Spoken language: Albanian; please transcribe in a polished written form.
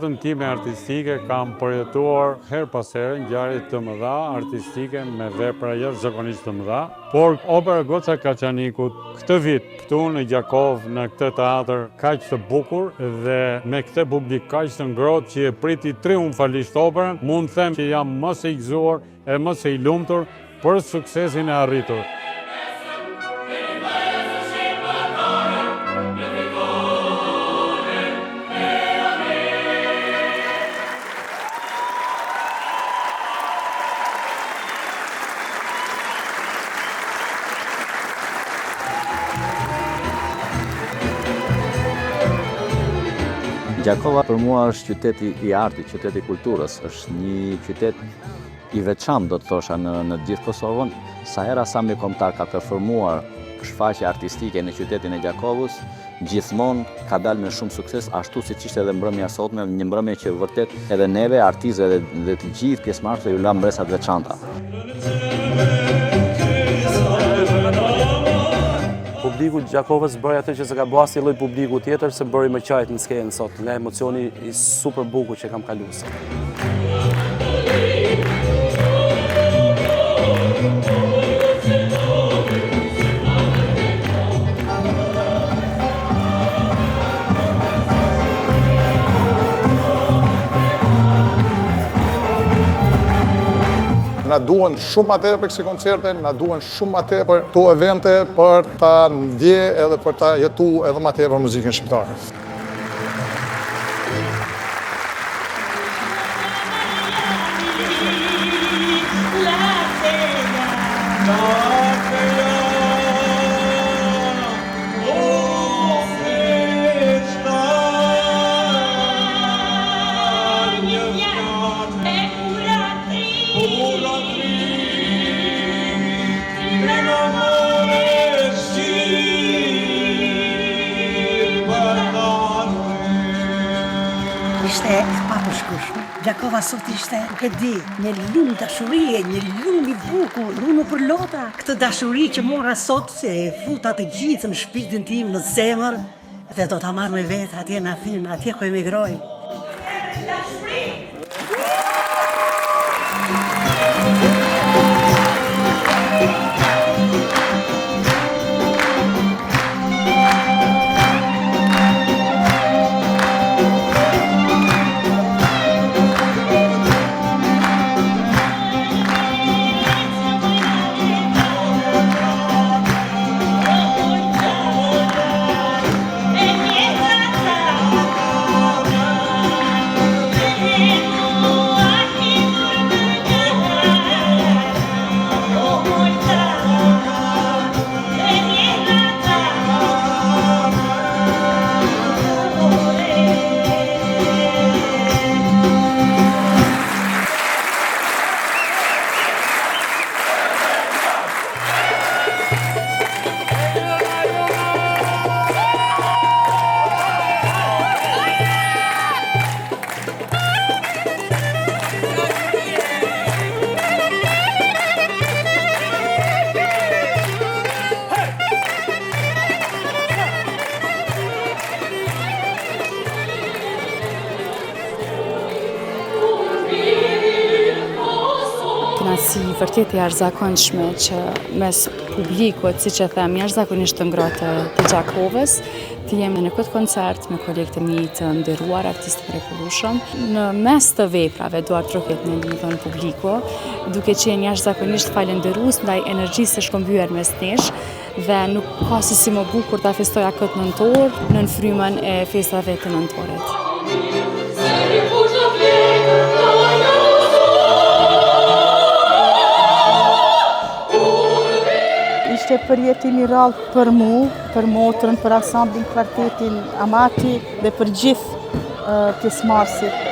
jetën time artistike kam përjetuar her pas here ngjarje të mëdha artistike me vepra jashtëzakonisht të mëdha, por opera Goca Kaçanikut këtë vit këtu në Gjakov në këtë teatr kaq të bukur dhe me këtë publik kaq të ngrohtë që e priti triumfalisht operën, mund të them që jam më së i gëzuar e më së i lumtur për suksesin e arritur. Gjakova për mua është qyteti i artit, qyteti i kulturës, është një qytet i veçantë do të thosha në gjithë Kosovën. Sa hera Sambi Kombëtar ka performuar shfaqje artistike në qytetin e Gjakovës, gjithmonë ka dalë me shumë sukses, ashtu siç ishte edhe mbrëmja sotme, një mbrëmje që vërtet edhe neve, artistëve dhe të gjithë pjesëmarrësve ju la mbresat veçanta. Publiku i Gjakovës bëri atë që s'e ka bërë asnjë lloj publiku tjetër, se bëri më qajt në skenë sot, nga emocioni i super bukur që kam kaluar. Na duhen shumë më tepër kësi koncerte, na duhen shumë më tepër këto evente për ta ndje edhe për ta jetu edhe më tepër muzikën shqiptare. Ishte e papërshkueshme. Gjakova sot ishte, nuk e di, një lumë dashurie, një lumë i bukur, runë për lota. Këtë dashuri që mora sot, se e futa të gjithë në shpirtin tim, në zemër, dhe do ta marr me vetë atje në Athinë, atje ku emigroj. Si vërtet e jashtëzakonshme që mes publikut, siç e them, jashtëzakonisht të ngrohtë të Gjakovës, të jemi në këtë koncert me kolegët e mi të nderuar, artistë të mrekullueshëm. Në mes të veprave dua të rohet në lidhën publiku, duke qenë jashtëzakonisht falënderues ndaj energjisë së shkëmbyer mes nesh dhe nuk ka si më bukur ta festoja këtë nëntor në frymën e festave të nëntorit. Ishte përjetim i rrallë për mu, për motrën, për ansamblin, kvartetin Amati dhe për gjithë pjesëmarrësit.